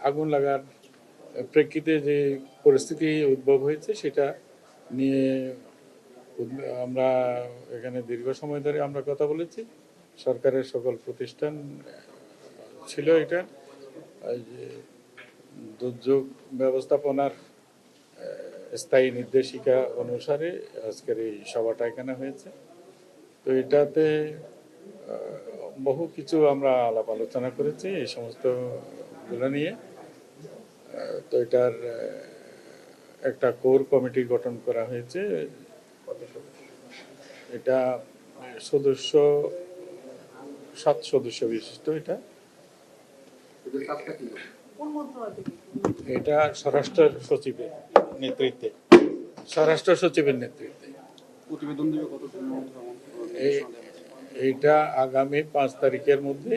আগুন লাগার প্রেক্ষিতে যে পরিস্থিতি উদ্ভব হয়েছে সেটা নিয়ে আমরা এখানে দীর্ঘ সময় ধরে আমরা কথা বলেছি। সরকারের সকল প্রতিষ্ঠান ছিল এটা এই যে দুর্যোগ ব্যবস্থাপনার স্থায়ী নির্দেশিকা অনুসারে আজকের এই সভাটা এখানে হয়েছে। তো এটাতে বহু কিছু আমরা আলাপ আলোচনা করেছি এই সমস্তগুলো নিয়ে। তো এটার একটা কোর কমিটি গঠন করা হয়েছে। এটা সদস্য 7 সদস্য বিশিষ্ট। এটা স্বরাষ্ট্র সচিবের নেতৃত্বে, স্বরাষ্ট্র সচিবের নেতৃত্বে প্রতিবেদন দেবে কত এইটা আগামী 5 তারিখের মধ্যে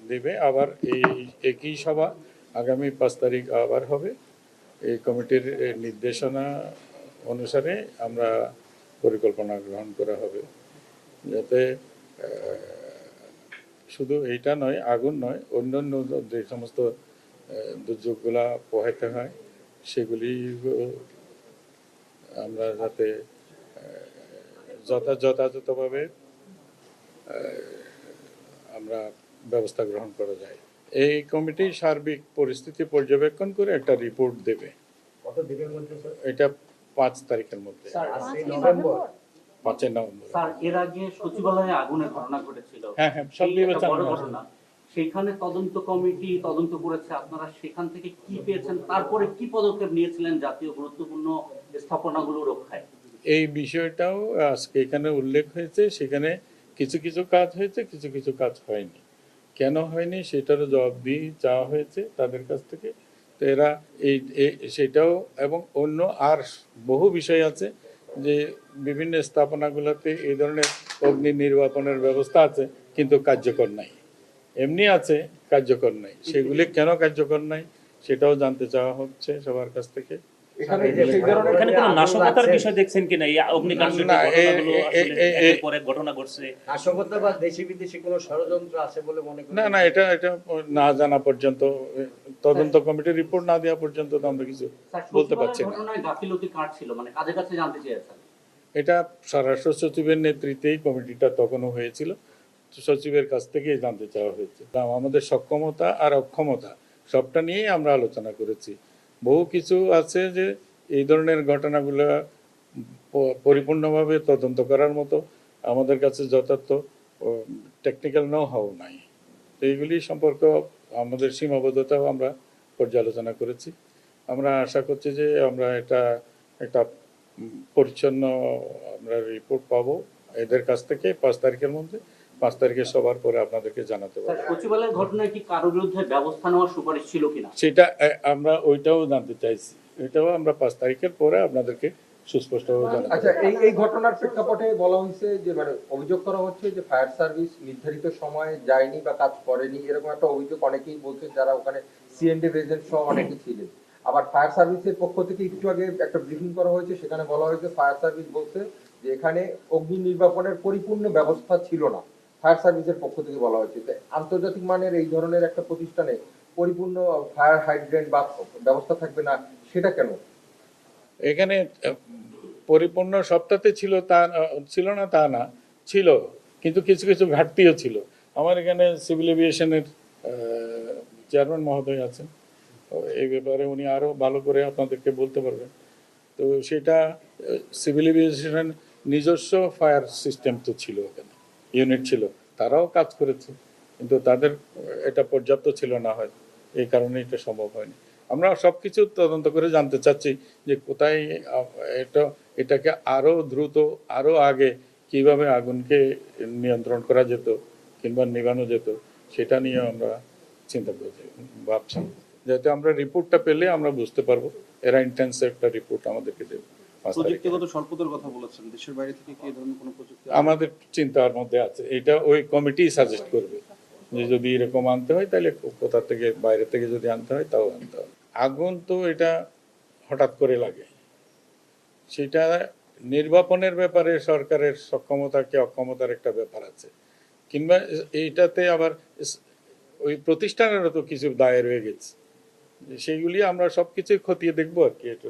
দেবে। আবার এই একই সভা আগামী 5 তারিখ আবার হবে। এই কমিটির নির্দেশনা অনুসারে আমরা পরিকল্পনা গ্রহণ করা হবে, যাতে শুধু এইটা নয়, আগুন নয়, অন্যান্য যে সমস্ত দুর্যোগগুলা পোহাইতে হয় সেগুলি আমরা যাতে যথাযথভাবে আমরা ব্যবস্থা গ্রহণ করা যায়। এই কমিটি সার্বিক পরিস্থিতি পর্যবেক্ষণ করে একটা রিপোর্ট দেবে। কত দিনের মধ্যে স্যার? এটা 5 তারিখের মধ্যে। 5 নভেম্বর। 5 নভেম্বর। স্যার, এর আগে সচিবালয়ে আগুনের ঘটনা ঘটেছিল। হ্যাঁ, সব বিবেচনা ঘটনা সেখানে তদন্ত কমিটি তদন্ত করেছে, আপনারা সেখান থেকে কি পেয়েছেন, তারপরে কি পদক্ষেপ নিয়েছিলেন জাতীয় গুরুত্বপূর্ণ স্থাপনাগুলো রক্ষায়? এই বিষয়টাও আজকে এখানে উল্লেখ হয়েছে। সেখানে কিছু কিছু কাজ হয়েছে, কিছু কিছু কাজ হয়নি। কেন হয়নি সেটারও জবাবদিহি চাওয়া হয়েছে তাদের কাছ থেকে। তো এরা সেটাও এবং অন্য আর বহু বিষয় আছে যে বিভিন্ন স্থাপনাগুলোতে এই ধরনের অগ্নি নির্বাপনের ব্যবস্থা আছে কিন্তু কার্যকর নাই। এমনি আছে, কার্যকর নাই। সেগুলি কেন কার্যকর নাই সেটাও জানতে চাওয়া হচ্ছে সবার কাছ থেকে। এখানে কোনো নাশকতার বিষয় দেখছেন কিনা? এই অগ্নিকাণ্ডের ঘটনাগুলো আসলে একের পর এক ঘটনা ঘটছে। নাশকতা বা দেশি বিদেশি কোনো ষড়যন্ত্র আছে বলে মনে করেন? না, এটা না জানা পর্যন্ত, তদন্ত কমিটির রিপোর্ট না দেওয়া পর্যন্ত তো আমরা কিছু বলতে পারছি না। ঘটনায় গাফিলতি কার ছিল, মানে কাদের কাছে জানতে চেয়েছেন? এটা স্বরাষ্ট্র সচিবের নেতৃত্বেই কমিটিটা তখনও হয়েছিল। সচিবের কাছ থেকেই জানতে চাওয়া হয়েছে। আমাদের সক্ষমতা আর অক্ষমতা সবটা নিয়েই আমরা আলোচনা করেছি। বহু কিছু আছে যে এই ধরনের ঘটনাগুলো পরিপূর্ণভাবে তদন্ত করার মতো আমাদের কাছে যথার্থ টেকনিক্যাল নো হাউ নাই। তো এইগুলি সম্পর্কে আমাদের সীমাবদ্ধতাও আমরা পর্যালোচনা করেছি। আমরা আশা করছি যে আমরা একটা পরিচ্ছন্ন আমরা রিপোর্ট পাবো এদের কাছ থেকে 5 তারিখের মধ্যে। 5 তারিখে সবার পরে আপনাদেরকে জানাতে পারবো। সচিবালয়ের ঘটনায় কি কারো বিরুদ্ধে ব্যবস্থা নেওয়ার সুপারিশ ছিল কিনা সেটা আমরা ওইটাও জানতে চাইছি। এটাও আমরা 5 তারিখের পরে আপনাদেরকে সুস্পষ্টভাবে জানাতে আচ্ছা, এই ঘটনার প্রেক্ষাপটে বলা হয়েছে যে মানে অভিযোগ করা হচ্ছে যে ফায়ার সার্ভিস নির্ধারিত সময়ে যায়নি বা কাজ করেনি, এরকম একটা অভিযোগ অনেকেই বলছে যারা ওখানে সিএনডি এজেন্ট সহ অনেকে ছিলেন। আবার ফায়ার সার্ভিসের পক্ষ থেকে একটু আগে একটা ব্রিফিং করা হয়েছে, সেখানে বলা হয়েছে ফায়ার সার্ভিস বলছে যে এখানে অগ্নি নির্বাপনের পরিপূর্ণ ব্যবস্থা ছিল না। ফায়ার সার্ভিসের পক্ষ থেকে বলা হয়েছে আন্তর্জাতিক মানের এই ধরনের একটা প্রতিষ্ঠানে পরিপূর্ণ ফায়ার হাইড্রেন্ট বা ব্যবস্থা থাকবে না, সেটা কেন? এখানে পরিপূর্ণ সবটাতে ছিল না তা না, ছিল, কিন্তু কিছু কিছু ঘাটতিও ছিল। আমার এখানে সিভিল এভিয়েশনের চেয়ারম্যান মহোদয় আছেন, এই ব্যাপারে উনি আরও ভালো করে আপনাদেরকে বলতে পারবেন। তো সেটা সিভিল এভিয়েশনের নিজস্ব ফায়ার সিস্টেম তো ছিল, এখানে ইউনিট ছিল, তারাও কাজ করেছে, কিন্তু তাদের এটা পর্যাপ্ত ছিল না, হয় এই কারণে এটা সম্ভব হয়নি। আমরা সব কিছু তদন্ত করে জানতে চাচ্ছি যে কোথায় এটাকে আরও দ্রুত, আরও আগে কিভাবে আগুনকে নিয়ন্ত্রণ করা যেত কিংবা নিভানো যেত, সেটা নিয়ে আমরা চিন্তা করছি, ভাবছি। যাতে আমরা রিপোর্টটা পেলে আমরা বুঝতে পারবো। এরা ইন্টেন্সিভ একটা রিপোর্ট আমাদেরকে দেবে। প্রযুক্তিগত স্বল্পতার কথা বলেছেন, দেশের বাইরে থেকে কি এই ধরনের কোনো প্রযুক্তি আমাদের চিন্তার মধ্যে আছে। এটা ওই কমিটি সাজেস্ট করবে যে যদি এরকম আনতে হয় তাহলে কোথা থেকে, বাইরে থেকে যদি আনতে হয় তাও আনতে হবে। আগুন তো এটা হঠাৎ করে লাগে, সেটা নির্বাপনের ব্যাপারে সরকারের সক্ষমতা কি অক্ষমতার একটা ব্যাপার আছে, কিংবা এইটাতে আবার ওই প্রতিষ্ঠানেরও তো কিছু দায় রয়ে গেছে। সেইগুলি আমরা সবকিছুই খতিয়ে দেখবো আর কি এটা